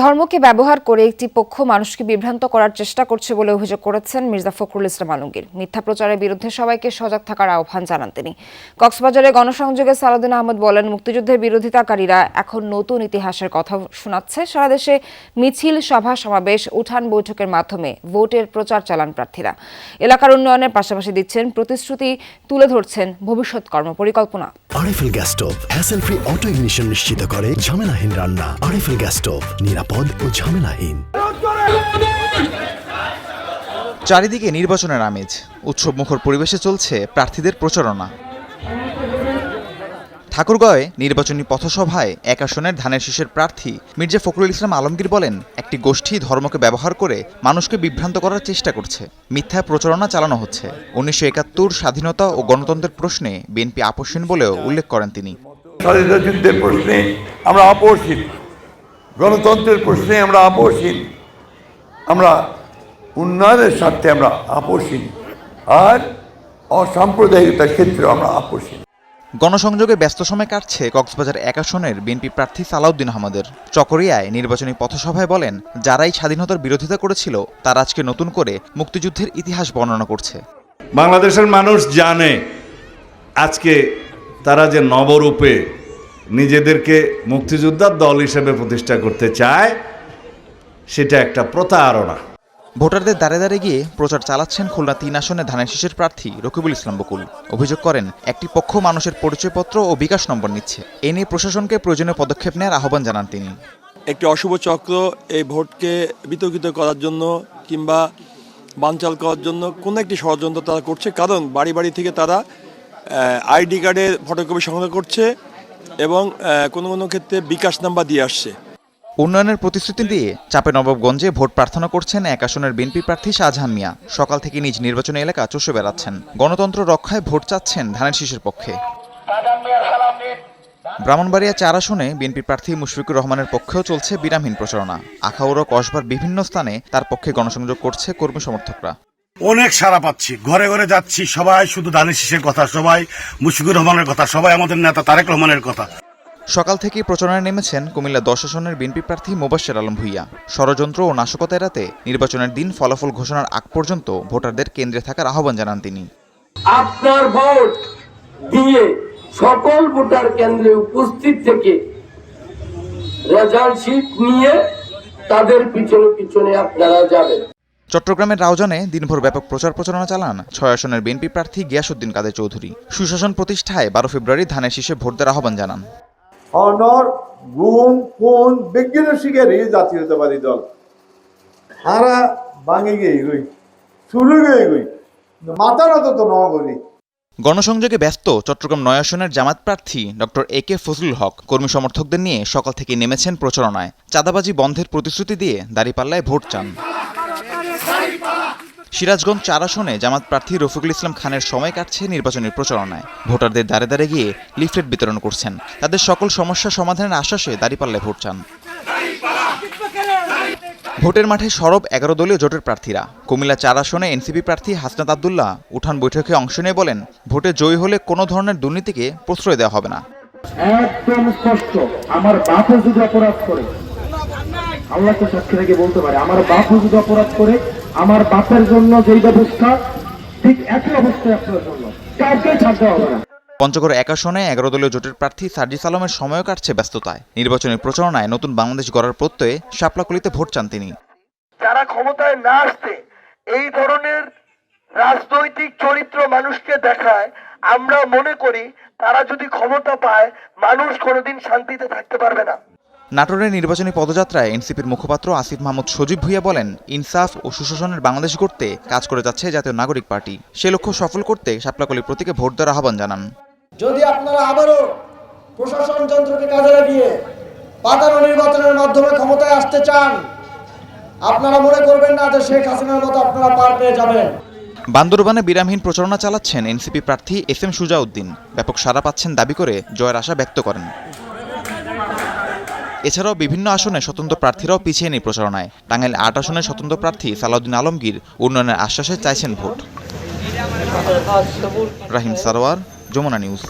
ধর্মকে ব্যবহার করে একটি পক্ষ মানুষকে বিভ্রান্ত করার চেষ্টা করছে বলে অভিযোগ করেছেন মির্জা ফখরুল ইসলাম আলমগীর। মিথ্যা প্রচারের বিরুদ্ধে সবাইকে সজাগ থাকার আহ্বান জানান তিনি। কক্সবাজারে গণসংযোগে সালাউদ্দিন আহমদ বলেন, মুক্তিযুদ্ধের বিরোধিতাকারীরা এখন নতুন ইতিহাসের কথা শোনাচ্ছে। সারা দেশে মিছিল, সভা সমাবেশ, উঠান বৈঠকের মাধ্যমে ভোটের প্রচার চালান প্রার্থীরা। এলাকার উন্নয়নের পাশাপাশি দিচ্ছেন প্রতিশ্রুতি, তুলে ধরছেন ভবিষ্যৎ কর্মপরিকল্পনা। RFL gas stove hassle free auto ignition নিশ্চিত করে ঝামেলাহীন রান্না। আরএফএল গ্যাস স্টোভ, নিরাপদ ও ঝামেলাহীন। চারিদিকে নির্বাচনের আমেজ, উৎসবমুখর পরিবেশে চলছে প্রার্থীদের প্রচারণা। ঠাকুরগাঁওয়ে নির্বাচনী পথসভায় এক আসনের ধানের শীষের প্রার্থী মির্জা ফখরুল ইসলাম আলমগীর বলেন, একটি গোষ্ঠী ধর্মকে ব্যবহার করে মানুষকে বিভ্রান্ত করার চেষ্টা করছে, মিথ্যা প্রচারণা চালানো হচ্ছে। 1971 স্বাধীনতা ও গণতন্ত্রের প্রশ্নে বিএনপি আপোষহীন বলেও উল্লেখ করেন তিনি। স্বাধীনতা যুদ্ধের প্রশ্নে আমরা আপোষহীন, গণতন্ত্রের প্রশ্নে আমরা আপোষহীন, আমরা উন্নয়নের স্বার্থে আমরা আপোষহীন, আর অসাম্প্রদায়িকতার ক্ষেত্রে আমরা আপোষহীন। গণসংযোগে ব্যস্ত সময় কাটছে কক্সবাজার এক আসনের বিএনপি প্রার্থী সালাউদ্দিন আহমদের। চকরিয়ায় নির্বাচনী পথসভায় বলেন, যারাই স্বাধীনতার বিরোধিতা করেছিল তারা আজকে নতুন করে মুক্তিযুদ্ধের ইতিহাস বর্ণনা করছে। বাংলাদেশের মানুষ জানে আজকে তারা যে নবরূপে নিজেদেরকে মুক্তিযোদ্ধার দল হিসেবে প্রতিষ্ঠা করতে চায়, সেটা একটা প্রতারণা। ভোটারদের দ্বারে দ্বারে গিয়ে প্রচার চালাচ্ছেন খুলনা 3 আসনে ধানের শীষের প্রার্থী রকিবুল ইসলাম বকুল। অভিযোগ করেন, একটি পক্ষ মানুষের পরিচয়পত্র ও বিকাশ নম্বর নিচ্ছে। এ নিয়ে প্রশাসনকে প্রয়োজনীয় পদক্ষেপ নেওয়ার আহ্বান জানান তিনি। একটি অশুভ চক্র এই ভোটকে বিতর্কিত করার জন্য কিংবা বানচাল করার জন্য কোনো একটি ষড়যন্ত্র তারা করছে। কারণ বাড়ি বাড়ি থেকে তারা আইডি কার্ডের ফটোকপি সংগ্রহ করছে এবং কোনো কোনো ক্ষেত্রে বিকাশ নাম্বার দিয়ে আসছে। উন্নয়নের প্রতিশ্রুতি দিয়ে চাঁপাইনবাবগঞ্জে ভোট প্রার্থনা করছেন এক আসনের বিএনপি প্রার্থী শাহজাহান মিয়া। সকাল থেকে নিজ নির্বাচনী এলাকা চষে বেড়াচ্ছেন। গণতন্ত্র রক্ষায় ভোট চাচ্ছেন ধানের শীষের পক্ষে। ব্রাহ্মণবাড়িয়া 4 আসনে বিএনপি প্রার্থী মুশফিকুর রহমানের পক্ষেও চলছে বিরামহীন প্রচারণা। আখাউড়া কসবার বিভিন্ন স্থানে তার পক্ষে গণসংযোগ করছে কর্মী সমর্থকরা। অনেক সাড়া পাচ্ছি, ঘরে ঘরে যাচ্ছি, সবাই শুধু ধানের শীষের কথা, সবাই মুশফিকুর রহমানের কথা, সবাই আমাদের নেতা তারেক রহমানের কথা। সকাল থেকেই প্রচারণায় নেমেছেন কুমিল্লা 10 আসনের বিএনপি প্রার্থী মোবাশ্বের আলম ভূঁইয়া। ষড়যন্ত্র ও নাশকতা এড়াতে নির্বাচনের দিন ফলাফল ঘোষণার আগ পর্যন্ত ভোটারদের কেন্দ্রে থাকার আহ্বান জানান তিনি। আপনার ভোট দিয়ে সকল ভোটার কেন্দ্রে উপস্থিত থেকে রেজাল্ট শিট নিয়ে তাদের পিছনে পিছনে আপনারা যাবেন। চট্টগ্রামের রাউজানে দিনভর ব্যাপক প্রচারণা চালান 6 আসনের বিএনপি প্রার্থী গিয়াসউদ্দিন কাদের চৌধুরী। সুশাসন প্রতিষ্ঠায় 12 ফেব্রুয়ারি ধানের শীষে ভোট দেওয়ার আহ্বান জানান। অনর গুম কোন বিজ্ঞানের শিকারী জাতীয়তাবাদী দল হারা ভাঙে গিয়ে গই শুরু গিয়ে গই মাথার তো নগরী। গণসংযোগে ব্যস্ত চট্টগ্রাম 9 আসনের জামাত প্রার্থী ডক্টর AK ফজলুল হক কর্মী সমর্থকদের নিয়ে সকাল থেকে নেমেছেন প্রচারণায়। চাঁদাবাজি বন্ধের প্রতিশ্রুতি দিয়ে দাঁড়িপাল্লায় ভোট চান। সিরাজগঞ্জ 4 আসনে জামাত প্রার্থী রফিকুল ইসলাম খানের সময় কাটছে নির্বাচনী প্রচারণায়। ভোটারদের দ্বারে দ্বারে গিয়ে লিফলেট বিতরণ করছেন। তাদের সকল সমস্যা সমাধানের আশ্বাসে দাঁড়িপাল্লায় ভোট চান। ভোটের মাঠে সরব 11 দলীয় জোটের প্রার্থীরা। কুমিল্লা 4 আসনে এনসিপি প্রার্থী হাসনাত আব্দুল্লাহ উঠান বৈঠকে অংশ নিয়ে বলেন, ভোটে জয়ী হলে কোনো ধরনের দুর্নীতিকে প্রশ্রয় দেওয়া হবে না। একদম স্পষ্ট, আমার বাপও যদি অপরাধ করে, আল্লাহকে সাক্ষী রেখে বলতে পারে, আমার বাপও যদি অপরাধ করে, আমার বাপের জন্য যেই ব্যবস্থা ঠিক একই অবস্থায় আপনার জন্য কাউকে ছাড় দেওয়া হবে না। পঞ্চগড় 1 আসনে 11 দলীয় জোটের প্রার্থী সার্জিস আলমের সময়ও কাটছে ব্যস্ততায়। নির্বাচনী প্রচারণায় নতুন বাংলাদেশ গড়ার প্রত্যয়ে শাপলাকলিতে ভোট চান তিনি। যারা ক্ষমতায় না আসতে এই ধরনের রাজনৈতিক চরিত্র মানুষকে দেখায়, আমরা মনে করি তারা যদি ক্ষমতা পায় মানুষ কোনোদিন শান্তিতে থাকতে পারবে না। নাটোরের নির্বাচনী পদযাত্রায় এনসিপির মুখপাত্র আসিফ মাহমুদ সজীব ভূঁইয়া বলেন, ইনসাফ ও সুশাসনের বাংলাদেশ গড়তে কাজ করে যাচ্ছে জাতীয় নাগরিক পার্টি। সে লক্ষ্য সফল করতে শাপলাকলি প্রতীকে ভোট দেওয়ার আহ্বান জানান। যদি আপনারা আবারও প্রশাসন যন্ত্রকে কাজে লাগিয়ে পাতানো নির্বাচনের মাধ্যমে ক্ষমতায় আসতে চান, আপনারা মনে করবেন না যে শেখ হাসিনার মতো আপনারা পার পেয়ে যাবেন। বান্দরবানে বিরামহীন প্রচারণা চালাচ্ছেন এনসিপি প্রার্থী SM সুজাউদ্দিন। ব্যাপক সাড়া পাচ্ছেন দাবি করে জয়ের আশা ব্যক্ত করেন। এছাড়াও বিভিন্ন আসনে স্বতন্ত্র প্রার্থীরাও পিছিয়ে নেই প্রচারণায়। টাঙ্গাইল 8 আসনের স্বতন্ত্র প্রার্থী সালাউদ্দিন আলমগীর উন্নয়নের আশ্বাসে চাইছেন ভোট। রাহিম সারোয়ার, যমুনা নিউজ।